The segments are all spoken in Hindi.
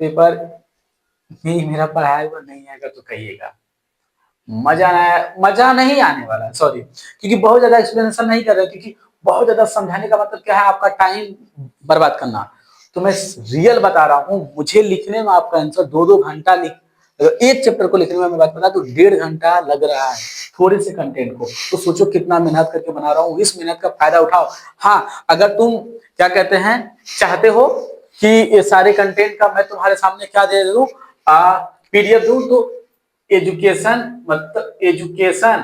पेपर नहीं मेरा पढ़ाया हुआ नहीं आएगा तो कहिएगा, मजा नहीं आने वाला है, सॉरी, क्योंकि बहुत ज्यादा एक्सप्लेनेशन नहीं कर रहे, क्योंकि बहुत ज्यादा समझाने का मतलब क्या है, आपका टाइम बर्बाद करना। तो मैं रियल बता रहा हूँ, मुझे लिखने में आपका आंसर 2-2 घंटा लिख, एक चैप्टर को लिखने में मैं बात बता तो 1.5 घंटा लग रहा है थोड़े से कंटेंट को। तो सोचो कितना मेहनत करके बना रहा हूँ, इस मेहनत का फायदा उठाओ। हाँ, अगर तुम क्या कहते हैं चाहते हो कि ये सारे कंटेंट का मैं तुम्हारे सामने क्या दे दूं, पीडीएफ दूं, तो एजुकेशन मतलब एजुकेशन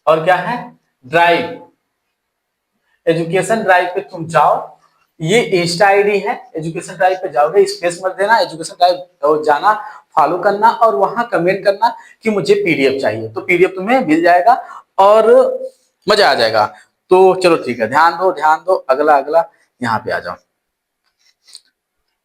और क्या है ड्राइव, एजुकेशन ड्राइव पे तुम जाओ, ये इंस्टा आईडी है, एजुकेशन ड्राइव पे जाओगे, स्पेस मत देना, एजुकेशन ड्राइव जाना, फॉलो करना और वहां कमेंट करना कि मुझे पीडीएफ चाहिए, तो पीडीएफ तुम्हें मिल जाएगा और मजा आ जाएगा। तो चलो ठीक है, ध्यान दो, अगला अगला यहाँ पे आ जाओ।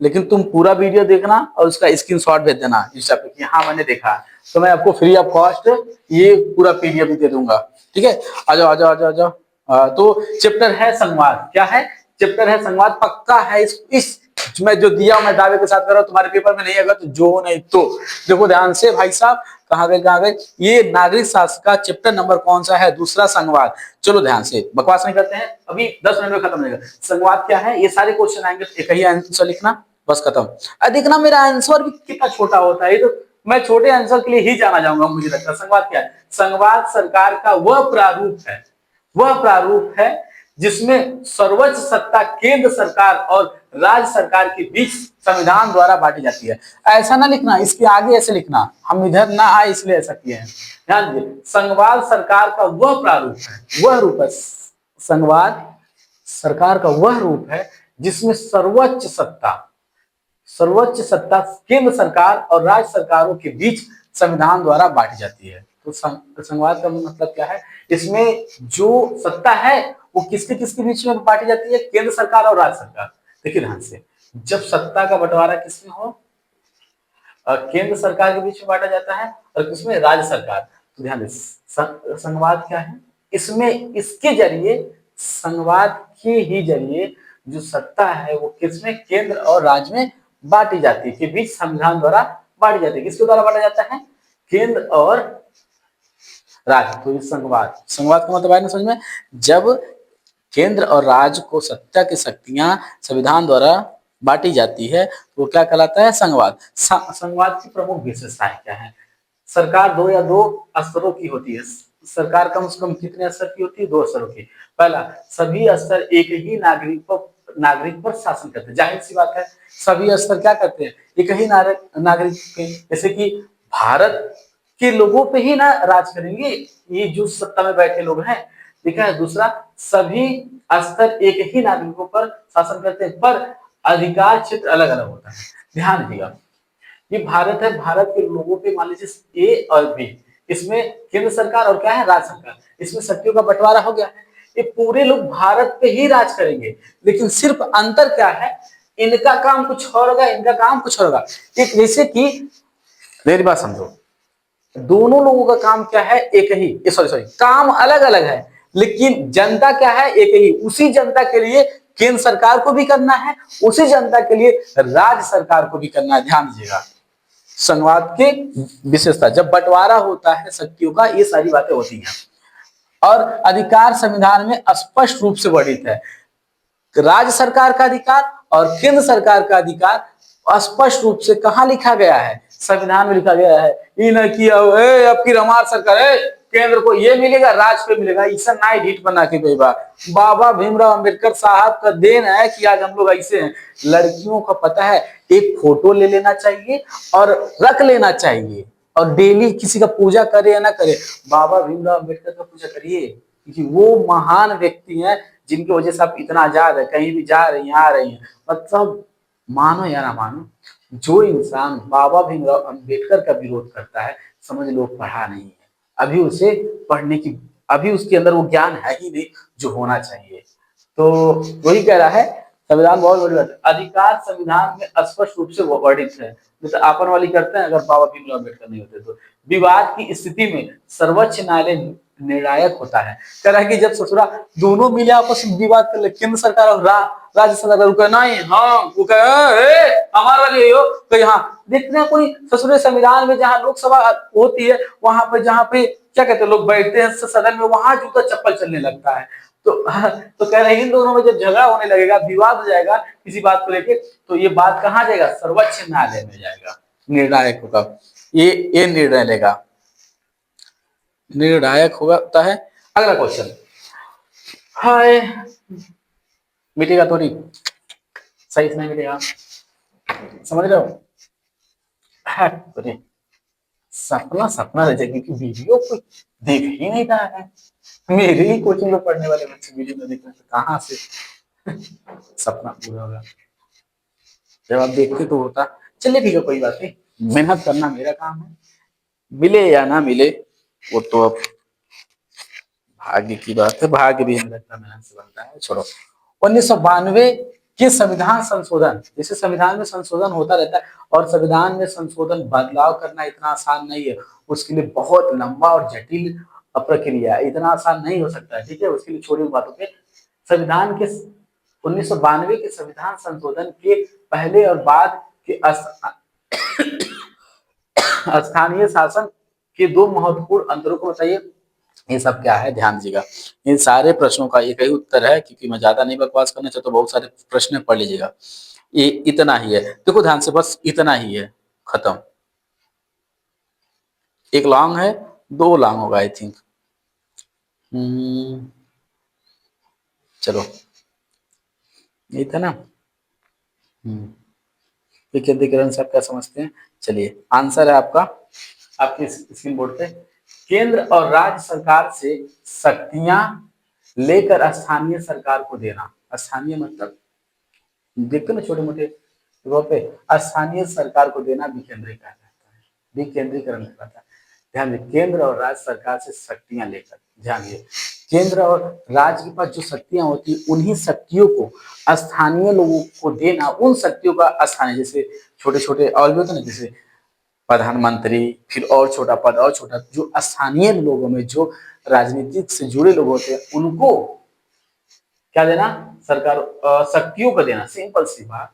लेकिन तुम पूरा वीडियो देखना और उसका स्क्रीनशॉट भेज देना इंस्टा पे कि हाँ मैंने देखा, तो मैं आपको फ्री ऑफ कॉस्ट ये पूरा पीडीएफ भी दे दूंगा। ठीक है, आ जाओ आ जाओ आ जाओ आ जाओ। तो चैप्टर है संवाद, क्या है चैप्टर है संवाद, पक्का है इस मैं जो दिया मैं दावे के साथ कर रहा हूँ, तुम्हारे पेपर में नहीं आएगा तो जो नहीं तो। देखो ध्यान से भाई साहब, कहाँ गए ये नागरिक शास्त्र का चैप्टर नंबर कौन सा है, दूसरा संवाद। चलो ध्यान से, बकवास नहीं करते हैं, अभी 10 मिनट में खत्म हो जाएगा। संवाद क्या है, ये सारे क्वेश्चन आएंगे, एक ही आंसर लिखना, बस खत्म। देखना मेरा आंसर भी कितना छोटा होता है, ये तो मैं छोटे आंसर के लिए ही जाना जाऊंगा, मुझे लगता है। संवाद क्या है, संवाद सरकार का वह प्रारूप है, वह प्रारूप है जिसमें सर्वोच्च सत्ता केंद्र सरकार और राज्य सरकार के बीच संविधान द्वारा बांटी जाती है। ऐसा ना लिखना, इसके आगे ऐसे लिखना, हम इधर ना आए इसलिए ऐसा किए हैं। ध्यान दीजिए, संवाद सरकार का वह प्रारूप है, वह रूप है, संवाद सरकार का वह रूप है जिसमें सर्वोच्च सत्ता केंद्र सरकार और राज्य सरकारों के बीच संविधान द्वारा बांटी जाती है। तो संवाद का मतलब क्या है, इसमें जो सत्ता है वो किसके किसके बीच में बांटी जाती है, केंद्र सरकार और राज्य सरकार। देखिए ध्यान से, जब सत्ता का बंटवारा किसमें हो, केंद्र सरकार के बीच में बांटा जाता है और किसमें, राज्य सरकार। तो ध्यान दे, संवाद क्या है, इसमें इसके जरिए, संवाद के ही जरिए जो सत्ता है वो किसमें, केंद्र और राज्य में बांटी जाती है, के बीच संविधान द्वारा बांटी जाती है। किसके द्वारा बांटा जाता है, केंद्र और राज्य। तो इस संवाद का मतलब है ना समझ में, जब केंद्र और राज्य को सत्ता की शक्तियां संविधान द्वारा बांटी जाती है तो क्या कहलाता है, संवाद। संवाद की प्रमुख विशेषताएं क्या है, सरकार दो या दो स्तरों की होती है। सरकार कम से कम कितने स्तर की होती है, 2 स्तरों की। पहला, सभी स्तर एक ही नागरिक पर शासन करते हैं, जाहिर सी बात है, सभी स्तर क्या करते हैं, एक ही नागरिक पे, जैसे कि भारत के लोगों पे ही ना राज करेंगे ये जो सत्ता में बैठे लोग हैं, ठीक है। दूसरा, सभी स्तर एक ही नागरिकों पर शासन करते हैं, पर अधिकार क्षेत्र अलग अलग होता है। ध्यान दीजिएगा, ये भारत है, भारत के लोगों पे मान लीजिए ए और बी, इसमें केंद्र सरकार और क्या है, राज्य सरकार, इसमें शक्तियों का बंटवारा हो गया है। ये पूरे लोग भारत पे ही राज करेंगे, लेकिन सिर्फ अंतर क्या है, इनका काम कुछ और होगा, इनका काम कुछ और होगा। एक जैसे कि मेरी बात समझो, दोनों लोगों का काम क्या है, एक ही, सॉरी काम अलग अलग है, लेकिन जनता क्या है, एक ही। उसी जनता के लिए केंद्र सरकार को भी करना है, उसी जनता के लिए राज्य सरकार को भी करना है। ध्यान दीजिएगा, संवाद के विशेषता, जब बंटवारा होता है शक्तियों का, ये सारी बातें होती हैं। और अधिकार संविधान में स्पष्ट रूप से वर्णित है, राज्य सरकार का अधिकार और केंद्र सरकार का अधिकार स्पष्ट रूप से कहां लिखा गया है, संविधान में लिखा गया है। ये न किया अब की हमार सरकार है, केंद्र को ये मिलेगा, राज्य पे मिलेगा, ऐसा ना ढीठ बना के गई बाबा भीमराव अंबेडकर साहब का देन है कि आज हम लोग ऐसे हैं। लड़कियों का पता है, एक फोटो ले लेना चाहिए और रख लेना चाहिए, और डेली किसी का पूजा करे या ना करे, बाबा भीमराव अंबेडकर का पूजा करिए, क्योंकि वो महान व्यक्ति हैं जिनकी वजह से आप इतना आजाद है, कहीं भी जा रही हैं आ रही हैं। मतलब मानो या ना मानो, जो इंसान बाबा भीमराव अंबेडकर का विरोध करता है, समझ लो पढ़ा नहीं है, अभी उसे पढ़ने की, अभी उसके अंदर वो ज्ञान है ही नहीं जो होना चाहिए। तो वही कह रहा है, संविधान बहुत बड़ी बात है, अधिकार संविधान में स्पष्ट रूप से वर्णित है। जैसे आपन वाली करते हैं, अगर बाबा भीमराव अम्बेडकर नहीं होते तो। विवाद की स्थिति में सर्वोच्च न्यायालय निर्णायक होता है। कह रहा है कि जब ससुरा दोनों मिले आपस में विवाद कर ले, केंद्र सरकार और राज्य सरकार नहीं, हाँ वो कहे हमारा वाला यही हो कि हाँ देखते हैं कोई ससुर संविधान में जहाँ लोकसभा होती है वहां पर जहाँ पे क्या कहते हैं लोग बैठते हैं सदन में वहां जूता चप्पल चलने लगता है। तो तो कह रहे हैं इन दोनों में जब झगड़ा होने लगेगा विवाद हो जाएगा किसी बात को लेके तो ये बात कहाँ जाएगा सर्वोच्च न्यायालय में जाएगा निर्णायक होगा ये निर्णय लेगा निर्णायक होता है। अगला क्वेश्चन हाय मिटेगा तो नहीं सही से नहीं मिटेगा समझ रहे हो हाँ, तो नहीं सपना सपना रह जाएगी कि वीडियो कोई देख ही नहीं रहा है मेरे ही कोचिंग में पढ़ने वाले बच्चे वीडियो में देख रहे हैं कहाँ से सपना पूरा होगा जब आप देखते तो होता। चलिए ठीक है कोई बात नहीं मेहनत करना मेरा काम है मिले या ना मिले वो तो अब भाग्य की बात है भाग्य भी हमें लगता मेहनत से बनता है छोड़ो। 1992 के संविधान संशोधन जैसे संविधान में संशोधन होता रहता है और संविधान में संशोधन बदलाव करना इतना आसान नहीं है उसके लिए बहुत लंबा और जटिल प्रक्रिया है इतना आसान नहीं हो सकता है ठीक है उसके लिए छोटी बातों पे संविधान के 1992 के संविधान संशोधन के पहले और बाद के स्थानीय शासन के दो महत्वपूर्ण अंतरों को बताइए। ये सब क्या है ध्यान दीजिएगा इन सारे प्रश्नों का एक ही उत्तर है क्योंकि मैं ज्यादा नहीं बकवास करना चाहता तो बहुत सारे प्रश्न पढ़ लीजिएगा ये इतना ही है देखो ध्यान से बस इतना ही है खत्म एक लॉन्ग है दो लॉन्ग होगा आई थिंक चलो यही था ना विकेंद्रीकरण से आप क्या समझते हैं चलिए आंसर है आपका आपके स्क्रीन बोर्ड पे केंद्र और राज्य सरकार से शक्तियां लेकर स्थानीय सरकार को देना स्थानीय मतलब देखते ना छोटे मोटे जगहों पे स्थानीय सरकार को देना विकेंद्रीकरण कहता है विकेंद्रीकरण कहलाता है। ध्यान दें केंद्र और राज्य सरकार से शक्तियां लेकर ध्यान दिए केंद्र और राज्य के पास जो शक्तियां होती है उन्हीं शक्तियों को स्थानीय लोगों को देना उन शक्तियों का स्थानीय जैसे छोटे छोटे और भी होते ना जैसे प्रधानमंत्री फिर और छोटा पद और छोटा जो स्थानीय लोगों में जो राजनीतिक से जुड़े लोग होते हैं उनको क्या देना सरकार शक्तियों को देना सिंपल सी बात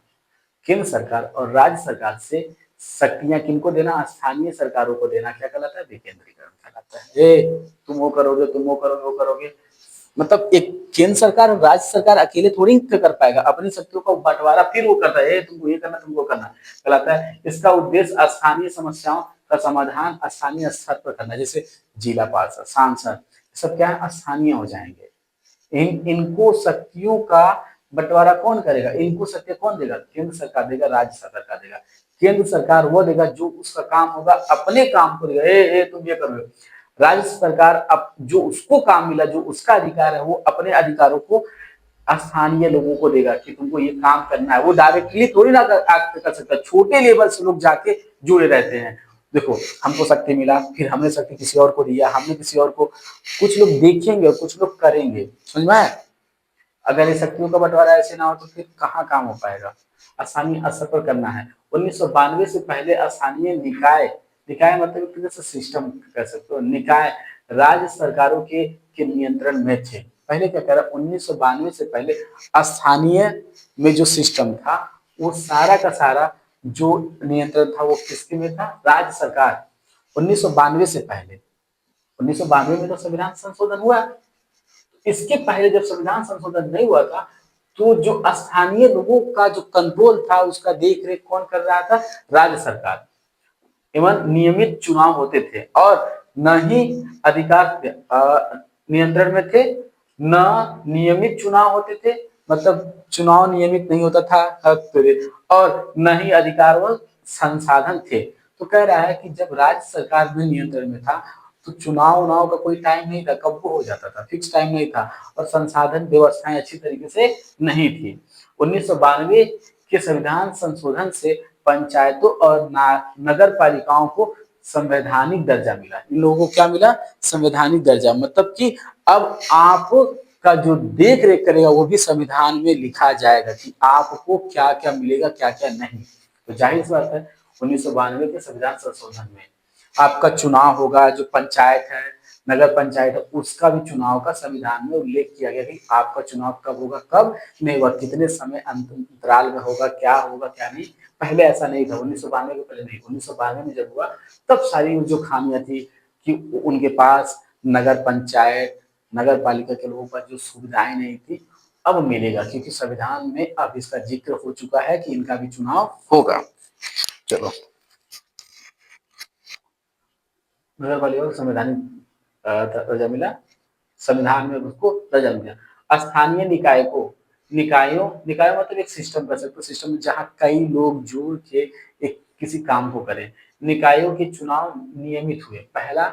केंद्र सरकार और राज्य सरकार से शक्तियां किनको देना स्थानीय सरकारों को देना क्या कहलाता है विकेंद्रीकरण कहलाता है तुम वो करोगे तुम वो करोगे वो करोगे मतलब एक केंद्र सरकार और राज्य सरकार अकेले थोड़ी कर पाएगा अपनी शक्तियों का बंटवारा फिर वो करता है तुमको ये करना तुमको करना कहलाता है। इसका उद्देश्य स्थानीय समस्याओं का समाधान स्थानीय स्तर पर करना जैसे जिला पार्षद सांसद सब क्या है स्थानीय हो जाएंगे इनको शक्तियों का बंटवारा कौन करेगा इनको शक्ति कौन देगा केंद्र सरकार देगा राज्य सरकार देगा केंद्र सरकार वो देगा जो उसका काम होगा अपने काम को देगा तुम ये करोगे राज्य सरकार अब जो उसको काम मिला जो उसका अधिकार है वो अपने अधिकारों को स्थानीय लोगों को देगा कि तुमको ये काम करना है वो डायरेक्टली थोड़ी ना कर सकता छोटे लेवल से लोग जाके जुड़े रहते हैं देखो हमको शक्ति मिला फिर हमने शक्ति किसी और को दिया हमने किसी और को कुछ लोग देखेंगे और कुछ लोग करेंगे समझ में अगर ये शक्तियों का बंटवारा ऐसे ना हो तो फिर कहाँ काम हो पाएगा स्थानीय स्तर पर करना है 1992 से पहले स्थानीय निकाय निकाय मतलब एक तरह से सिस्टम कह सकते हो निकाय राज्य सरकारों के नियंत्रण में थे पहले क्या कह रहा 1992 से पहले स्थानीय में जो सिस्टम था वो सारा का सारा जो नियंत्रण था वो किसके में था राज्य सरकार 1992 से पहले 1992 में तो संविधान संशोधन हुआ इसके पहले जब संविधान संशोधन नहीं हुआ था तो जो स्थानीय लोगों का जो कंट्रोल था उसका देख रेख कौन कर रहा था राज्य सरकार एवं नियमित चुनाव होते थे और न ही अधिकार नियंत्रण में थे न नियमित चुनाव होते थे मतलब चुनाव नियमित नहीं होता था और न ही अधिकार व संसाधन थे तो कह रहा है कि जब राज्य सरकार में नियंत्रण में था तो चुनाव उनाव का कोई टाइम नहीं था कब हो जाता था फिक्स टाइम नहीं था और संसाधन व्यवस्थाएं अच्छी तरीके से नहीं थी 1992 के संविधान संशोधन से पंचायतों और नगर पालिकाओं को संवैधानिक दर्जा मिला इन लोगों को क्या मिला संवैधानिक दर्जा मतलब कि अब आप का जो देख रेख करेगा वो भी संविधान में लिखा जाएगा कि आपको क्या क्या मिलेगा क्या क्या नहीं तो जाहिर सी बात है 1992 के संविधान संशोधन में आपका चुनाव होगा जो पंचायत है नगर पंचायत उसका भी चुनाव का संविधान में उल्लेख किया गया कि आपका चुनाव कब होगा, कब नहीं होगा, कितने समय अंतराल में होगा, क्या नहीं। पहले ऐसा नहीं था, 1992 के पहले नहीं, 1992 में जब हुआ तब सारी जो खामियां थी कि उनके पास नगर पंचायत नगर पालिका के लोगों पर जो सुविधाएं नहीं थी, अब मिलेगा क्योंकि संविधान में अब इसका जिक्र हो चुका है कि इनका भी चुनाव होगा। चलो, नगर पालिका को संवैधानिक दर्जा मिला, संविधान में उसको दर्जा मिला। स्थानीय निकाय को निकायों मतलब एक सिस्टम कर सकते हो, सिस्टम जहाँ कई लोग जुड़ के एक किसी काम को करें। निकायों के चुनाव नियमित हुए। पहला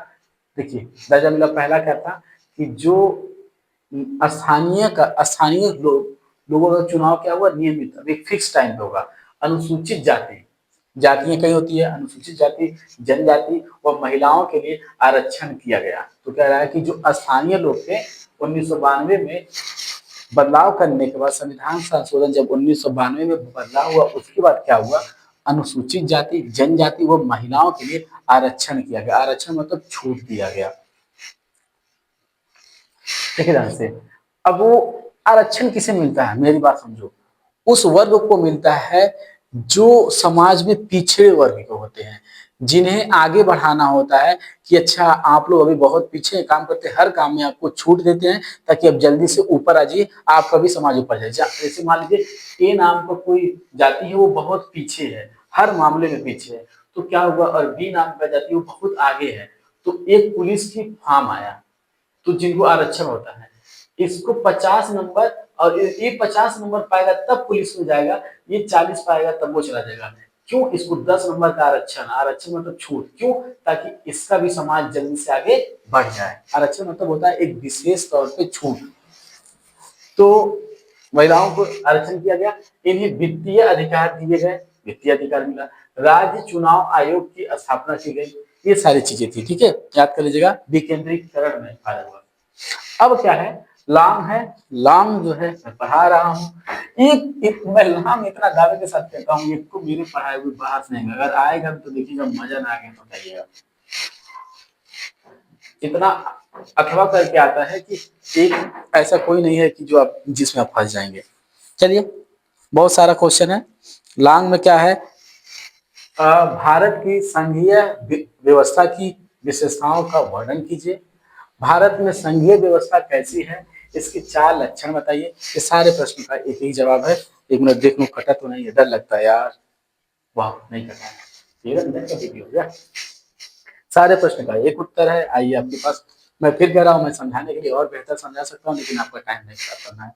देखिए दर्जा मिला, पहला क्या था कि जो स्थानीय लोगों का चुनाव क्या हुआ, नियमित, अब एक फिक्स टाइम पे होगा। अनुसूचित जातियां कई होती है, अनुसूचित जाति, जनजाति और महिलाओं के लिए आरक्षण किया गया। तो कह रहा है कि जो स्थानीय लोग थे 1992 में बदलाव करने के बाद, संविधान संशोधन जब 1992 में बदलाव हुआ, उसके बाद क्या हुआ, अनुसूचित जाति, जनजाति व महिलाओं के लिए आरक्षण किया गया। आरक्षण मतलब छूट दिया गया। देखिए ध्यान से, अब वो आरक्षण किसे मिलता है, मेरी बात समझो, उस वर्ग को मिलता है जो समाज में पिछड़े वर्ग के होते हैं, जिन्हें आगे बढ़ाना होता है कि अच्छा आप लोग अभी बहुत पीछे काम करते हैं, हर काम में आपको छूट देते हैं ताकि अब जल्दी से ऊपर आ जाइए, आपका भी समाज ऊपर जाए। जैसे मान लीजिए ए नाम का कोई जाति है, वो बहुत पीछे है, हर मामले में पीछे है, तो क्या हुआ, और बी नाम का जाति वो बहुत आगे है, तो एक पुलिस की फॉर्म आया, तो जिनको आरक्षण होता है, इसको 50 नंबर, और ये 50 नंबर पाएगा तब पुलिस में जाएगा, ये 40 पाएगा तब वो चला जाएगा। क्यों, इसको 10 नंबर का आरक्षण, आरक्षण मतलब छूट, क्यों, ताकि इसका भी समाज जल्दी से आगे बढ़ जाए। आरक्षण मतलब होता है एक विशेष तौर पे छूट। तो महिलाओं को आरक्षण किया गया, इन्हें वित्तीय अधिकार दिए गए, वित्तीय अधिकार मिला, राज्य चुनाव आयोग की स्थापना की गई, ये सारी चीजें थी। ठीक है, याद कर लीजिएगा, विकेंद्रीकरण में फायदा हुआ। अब क्या है, लांग है, लांग जो है मैं पढ़ा रहा हूँ, मैं लांग इतना दावे के साथ कहता हूँ, इसको मेरे पढ़ाए हुए बाहर से नहीं, अगर आएगा तो देखिएगा, मजा ना आएगा तो बताइएगा। इतना अथवा करके आता है कि एक ऐसा कोई नहीं है कि जो आप जिसमें आप फंस जाएंगे। चलिए, बहुत सारा क्वेश्चन है। लांग में क्या है, भारत की संघीय व्यवस्था की विशेषताओं का वर्णन कीजिए, भारत में संघीय व्यवस्था कैसी है, इसके 4 लक्षण बताइए। ये सारे प्रश्न का एक ही जवाब है। एक मिनट देख लो, कटा तो नहीं है, डर लगता है यार, वाह नहीं कटा है, ये हो गया। सारे प्रश्न का एक उत्तर है। आइए आपके पास, मैं फिर कह रहा हूँ, मैं समझाने के लिए और बेहतर समझा सकता हूँ, लेकिन आपका टाइम नहीं खराब करना है।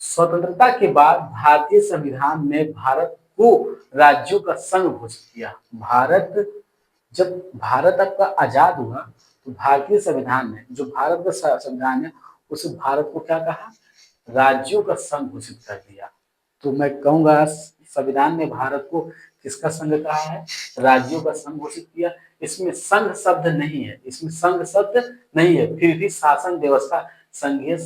स्वतंत्रता के बाद भारतीय संविधान ने भारत को राज्यों का संघ घोषित किया। जब भारत आपका आजाद हुआ तो भारतीय संविधान ने, जो भारत का संविधान है, उस भारत को क्या कहा, राज्यों का संघ घोषित कर दिया। तो मैं कहूंगा संविधान ने भारत को किसका संघ कहा है, राज्यों का संघ घोषित किया। इसमें संघ शब्द नहीं है, इसमें संघ शब्द नहीं है, फिर भी शासन व्यवस्था संघीय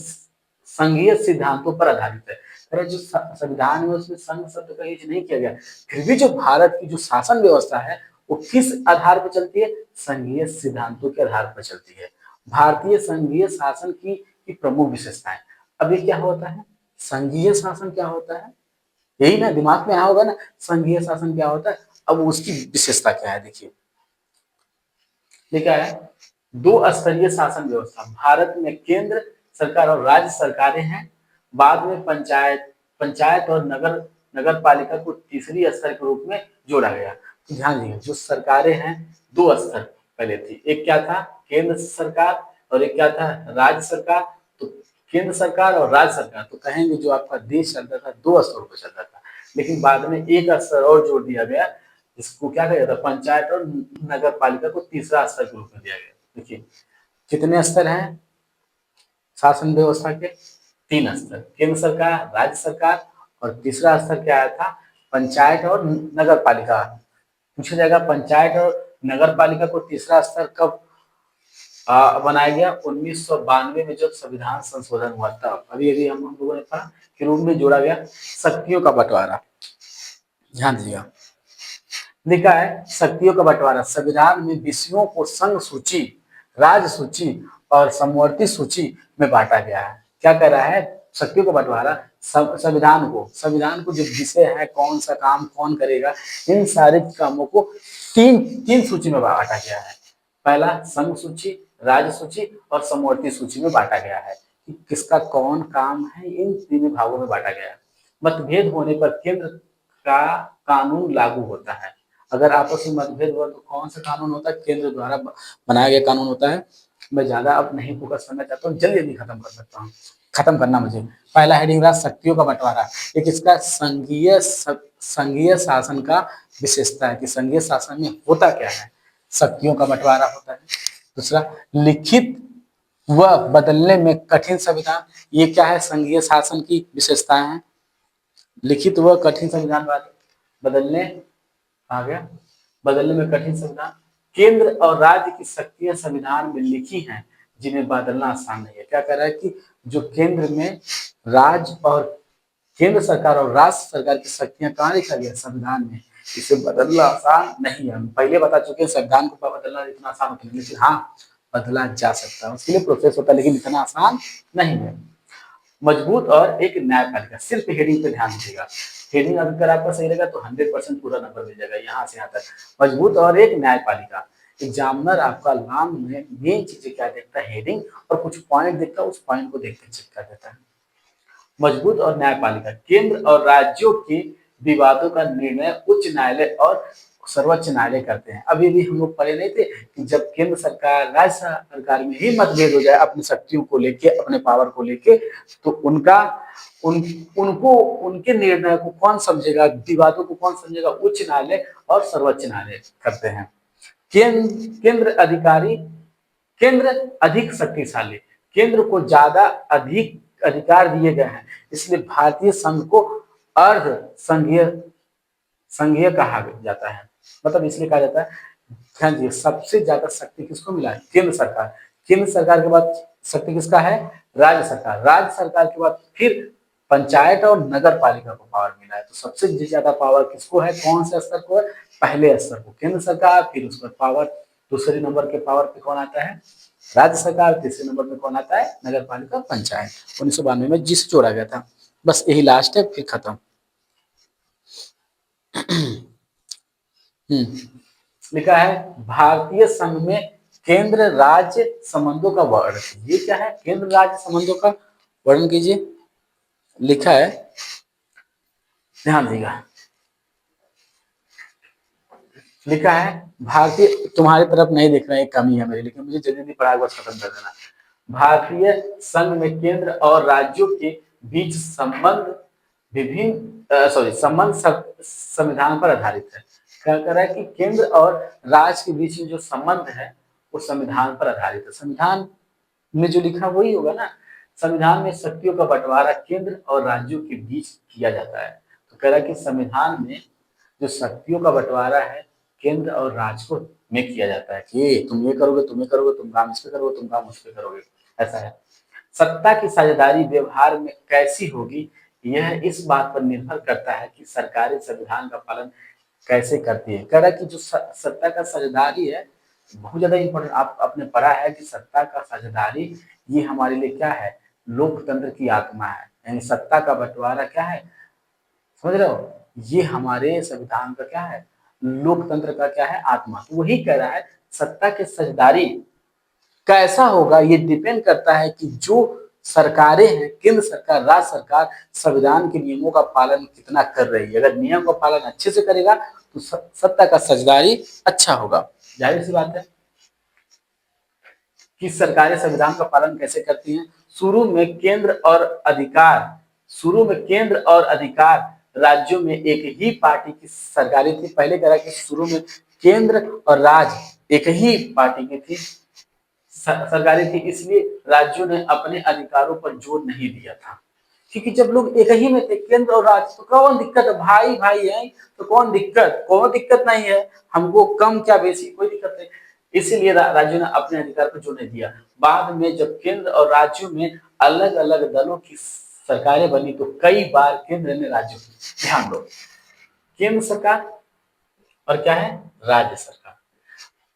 संघीय सिद्धांतों पर आधारित है। अरे जो संविधान में उसमें संघ शब्द का यूज नहीं किया गया, फिर भी जो भारत की जो शासन व्यवस्था है वो किस आधार पर चलती है, संघीय सिद्धांतों के आधार पर चलती है। भारतीय संघीय शासन की प्रमुख विशेषताएं। अब ये क्या होता है, संघीय शासन क्या होता है, यही ना दिमाग में आया होगा ना, संघीय शासन क्या होता है। अब उसकी विशेषता क्या है, देखिए लिखा है, 2 स्तरीय शासन व्यवस्था। भारत में केंद्र सरकार और राज्य सरकारें हैं, बाद में पंचायत और नगर पालिका को तीसरी स्तर के रूप में जोड़ा गया। तो ध्यान दीजिए, जो सरकारें हैं 2 स्तर पहले थी, एक क्या था, केंद्र सरकार, और एक क्या था, राज्य सरकार। तो केंद्र सरकार और राज्य सरकार, तो कहेंगे जो आपका देश चलता था 2 स्तरों पर चलता था, लेकिन बाद में एक स्तर और जोड़ दिया गया, इसको क्या कहा जाता है, पंचायत और नगर पालिका को तीसरा स्तर के रूप में दिया गया। देखिए कितने स्तर हैं शासन व्यवस्था के, 3 स्तर, केंद्र सरकार, राज्य सरकार, और तीसरा स्तर क्या आया था, पंचायत और नगर पालिका। पूछा जाएगा पंचायत और नगर पालिका को तीसरा स्तर कब बनाया गया, 1992 में जब संविधान संशोधन हुआ तब। अभी अभी हम लोगों ने पढ़ा कि रूप में जोड़ा गया। शक्तियों का बंटवारा, ध्यान दीजिएगा, लिखा है शक्तियों का बंटवारा, संविधान में विषयों को संघ सूची, राज्य सूची और समवर्ती सूची में बांटा गया है। क्या कह रहा है? शक्तियों का बंटवारा संविधान को जो विषय है, कौन सा काम कौन करेगा, इन सारे कामों को तीन तीन सूची में बांटा गया है। पहला संघ सूची, राज्य सूची और समवर्ती सूची में बांटा गया है कि किसका कौन काम है, इन तीन भागों में बांटा गया है। मतभेद होने पर केंद्र का कानून लागू होता है। अगर आपस में मतभेद हुआ तो कौन सा कानून होता है? केंद्र द्वारा बनाया गया कानून होता है। मैं ज्यादा अब नहीं फोकस करना चाहता हूँ, जल्दी जल्दी खत्म कर सकता हूँ, खत्म करना मुझे। पहला हेडिंग रहा शक्तियों का बंटवारा। एक इसका संघीय शासन का विशेषता है कि संघीय शासन में होता क्या है, शक्तियों का बंटवारा होता है। दूसरा लिखित व बदलने में कठिन संविधान, ये क्या है? संघीय शासन की विशेषताएं हैं। लिखित व कठिन संविधान बदलने आ गया, बदलने में कठिन संविधान। केंद्र और राज्य की शक्तियां संविधान में लिखी हैं जिन्हें बदलना आसान नहीं है। क्या कह रहा है कि जो केंद्र में राज्य और केंद्र सरकार और राज्य सरकार की शक्तियां कहाँ लिखा गया? संविधान में। इसे बदलना आसान नहीं है। हम पहले बता चुके हैं संविधान को बदलना इतना आसान होता है, लेकिन हाँ बदला जा सकता है, उसके लिए प्रोसेस होता है, लेकिन इतना आसान नहीं है। मजबूत और एक न्यायपालिका, सिर्फ हेडिंग पे ध्यान दीजिएगा। हेडिंग अगर आपका सही रहेगा तो 100% पूरा नंबर मिल जाएगा यहाँ से यहाँ तक। मजबूत और एक न्यायपालिका। एग्जामिनर आपका लॉन्ग में मेन चीजें क्या देखता है? हेडिंग और कुछ पॉइंट देखता है, उस पॉइंट को देख के चेक कर देता है। मजबूत और न्यायपालिका, केंद्र और राज्यों के विवादों का निर्णय उच्च न्यायालय और सर्वोच्च न्यायालय करते हैं। अभी भी हम लोग पढ़े नहीं थे कि जब केंद्र सरकार राज्य सरकार में ही मतभेद हो जाए अपनी शक्तियों को लेके, अपने पावर को लेके, तो उनको उनके निर्णय को कौन समझेगा, विवादों को कौन समझेगा? उच्च न्यायालय और सर्वोच्च न्यायालय करते हैं। केंद्र अधिक शक्तिशाली, केंद्र को ज्यादा अधिक अधिकार दिए गए हैं, इसलिए भारतीय संघ को अर्ध संघीय संघीय कहा जाता है। मतलब इसलिए कहा जाता है, ध्यान दीजिए, सबसे ज्यादा शक्ति किसको मिला है? केंद्र सरकार। केंद्र सरकार के बाद शक्ति किसका है? राज्य सरकार। राज्य सरकार के बाद फिर पंचायत और नगर पालिका को पावर मिला है। तो सबसे ज्यादा पावर किसको है? कौन से स्तर को है? पहले स्तर को केंद्र सरकार, फिर उस पर पावर दूसरे नंबर के पावर पे कौन आता है? राज्य सरकार। तीसरे नंबर पे कौन आता है? नगर पालिका, पंचायत। 1992 में जिसे जोड़ा गया था। बस यही लास्ट है, फिर खत्म। लिखा है भारतीय संघ में केंद्र राज्य संबंधों का वर्णन। ये क्या है? केंद्र राज्य संबंधों का वर्णन कीजिए। लिखा है, ध्यान दीजिएगा, लिखा है भारतीय, तुम्हारी तरफ नहीं दिख रहा है, कमी है मेरी, लेकिन मुझे जल्दी पढ़ा बस खत्म कर देना। भारतीय संघ में केंद्र और राज्यों के बीच संबंध संबंध संविधान पर आधारित है। क्या कह रहा है कि केंद्र और राज्य के बीच में जो संबंध है वो संविधान पर आधारित है। संविधान में जो लिखा वही होगा ना। संविधान में शक्तियों का बंटवारा केंद्र और राज्यों के बीच किया जाता है। तो कह रहा है कि संविधान में जो शक्तियों का बंटवारा है केंद्र और राज्य को में किया जाता है कि तुम ये करोगे, तुम ये करोगे, तुम काम इस पे करोगे, तुम काम उस पे करोगे, ऐसा है। सत्ता की साझेदारी व्यवहार में कैसी होगी, यह इस बात पर निर्भर करता है कि सरकारें संविधान का पालन कैसे करती है। कह रहा है कि जो सत्ता का साझेदारी है बहुत ज्यादा इंपॉर्टेंट। आप आपने पढ़ा है कि सत्ता का साझेदारी ये हमारे लिए क्या है? लोकतंत्र की आत्मा है। यानी सत्ता का बंटवारा क्या है? समझ रहे हो? ये हमारे संविधान का क्या है? लोकतंत्र का क्या है? आत्मा। तो वही कह रहा है सत्ता के साझेदारी कैसा होगा ये डिपेंड करता है कि जो सरकारें हैं, केंद्र सरकार, राज्य सरकार, संविधान के नियमों का पालन कितना कर रही है। अगर नियम का पालन अच्छे से करेगा तो सत्ता का साझेदारी अच्छा होगा। जाहिर सी बात है कि सरकारें संविधान का पालन कैसे करती हैं। शुरू में केंद्र और अधिकार राज्यों में एक ही पार्टी की सरकारें थी। पहले कह रहा कि शुरू में केंद्र और राज्य एक ही पार्टी की थी, सरकारें थी, इसलिए राज्यों ने अपने अधिकारों पर जोर नहीं दिया था। क्योंकि जब लोग एक ही में थे, केंद्र और राज्य, तो कौन दिक्कत है? भाई भाई है तो कौन दिक्कत नहीं है। हमको कम क्या बेसी कोई दिक्कत नहीं। इसीलिए राज्यों ने अपने अधिकार पर जोर नहीं दिया। बाद में जब केंद्र और राज्यों में अलग अलग दलों की सरकारें बनी तो कई बार केंद्र ने राज्यों की, ध्यान दो, केंद्र सरकार और क्या है? राज्य सरकार,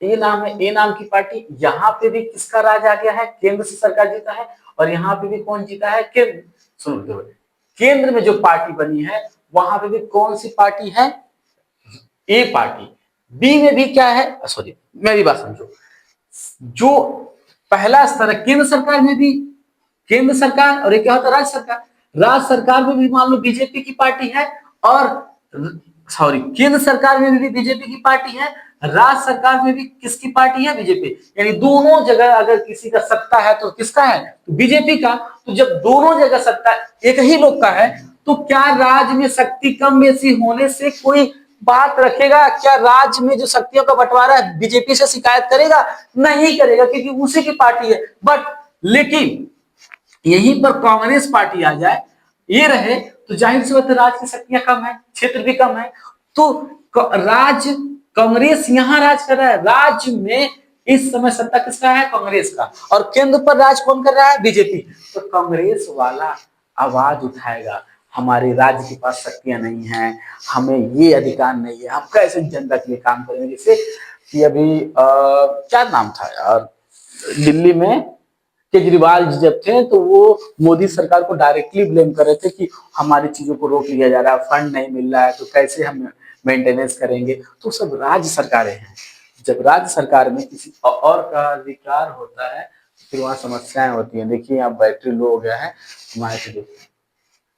ए नाम है, ए नाम की पार्टी, यहाँ पे भी किसका राज आ गया है, केंद्र से सरकार जीता है, और यहाँ पे भी कौन जीता है, केंद्र। सुनो, केंद्र में जो पार्टी बनी है वहां पे भी कौन सी पार्टी है, ए पार्टी। बी में भी क्या है, सॉरी मेरी बात समझो, जो पहला स्तर है केंद्र सरकार में भी केंद्र सरकार, और एक क्या होता है, राज्य सरकार। राज्य सरकार में भी मान लो बीजेपी की पार्टी है, और सॉरी केंद्र सरकार में भी बीजेपी की पार्टी है, राज्य सरकार में भी किसकी पार्टी है, बीजेपी। यानी दोनों जगह अगर किसी का सत्ता है तो किसका है, तो बीजेपी का। तो जब दोनों जगह सत्ता एक ही लोग का है, तो क्या राज्य में शक्ति कम बेसी होने से कोई बात रखेगा, क्या राज्य में जो शक्तियों का बंटवारा है बीजेपी से शिकायत करेगा, नहीं करेगा, क्योंकि उसी की पार्टी है। बट लेकिन यहीं पर कांग्रेस पार्टी आ जाए, ये रहे, तो जाहिर सी बात है राज्य की शक्तियां कम है, क्षेत्र भी कम है, तो राज्य कांग्रेस यहां राज कर रहा है, राज्य में इस समय सत्ता किसका है, कांग्रेस का, और केंद्र पर राज कौन कर रहा है, बीजेपी। तो कांग्रेस वाला आवाज उठाएगा, हमारे राज्य के पास शक्तियां नहीं है, हमें ये अधिकार नहीं है, हम कैसे जनता के लिए काम करेंगे। जैसे कि अभी क्या नाम था यार, दिल्ली में केजरीवाल जी जब थे, तो वो मोदी सरकार को डायरेक्टली ब्लेम कर रहे थे कि हमारी चीजों को रोक लिया जा रहा है, फंड नहीं मिल रहा है, तो कैसे हम मेंटेनेंस करेंगे। तो सब राज्य सरकारें हैं। जब राज्य सरकार में किसी और का अधिकार होता है, फिर वहां समस्याएं होती हैं। देखिए यहाँ बैटरी लो हो गया है हमारे से, देखिए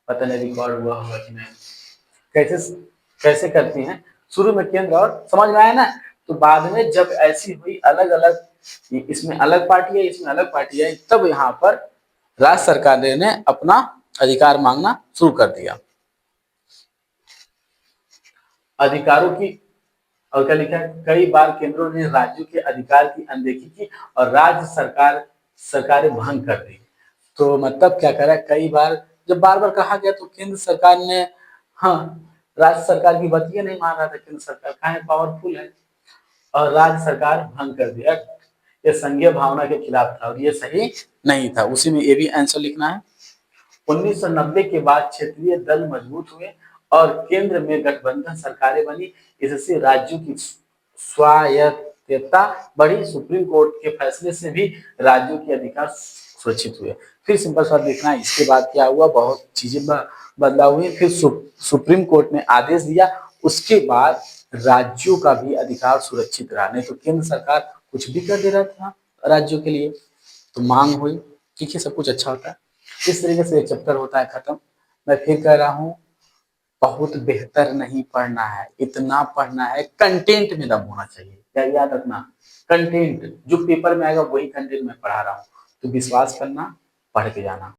पता नहीं रिकॉर्ड हुआ होगा कि नहीं, कैसे कैसे करती हैं, शुरू में केंद्र, और समझ में आया ना। तो बाद में जब ऐसी हुई अलग अलग, इसमें अलग पार्टी है, इसमें अलग पार्टी है, तब यहाँ पर राज्य सरकार ने अपना अधिकार मांगना शुरू कर दिया। अधिकारों की, और क्या लिखा है, कई बार केंद्रों ने राज्यों के अधिकार की अनदेखी की और राज्य सरकारें भंग कर दी। तो मतलब क्या करा, कई बार जब बार बार कहा गया तो केंद्र सरकार ने, हाँ, राज्य सरकार की बतिया नहीं मान रहा था, केंद्र सरकार कहाँ है, पावरफुल है, और राज्य सरकार भंग कर दिया। ये संघीय भावना के खिलाफ था और ये सही नहीं था। उसी में ये भी आंसर लिखना है। 1990 के बाद क्षेत्रीय दल मजबूत हुए और केंद्र में गठबंधन सरकारें बनी, इससे राज्यों की स्वायत्तता बढ़ी। सुप्रीम कोर्ट के फैसले से भी राज्यों के अधिकार सुरक्षित हुए। फिर सिंपल सा लिखना है, इसके बाद क्या हुआ, बहुत चीजें बदलाव हुई। फिर सुप्रीम कोर्ट ने आदेश दिया, उसके बाद राज्यों का भी अधिकार सुरक्षित रहा। नहीं तो केंद्र सरकार कुछ भी कर दे रहा था राज्यों के लिए। तो मांग हुई, ठीक है, सब कुछ अच्छा होता है। इस तरीके से एक चैप्टर होता है खत्म। मैं फिर कह रहा हूँ, बहुत बेहतर नहीं पढ़ना है, इतना पढ़ना है, कंटेंट में दम होना चाहिए। क्या याद रखना, कंटेंट जो पेपर में आएगा वही कंटेंट मैं पढ़ा रहा हूँ, तो विश्वास करना, पढ़ के जाना।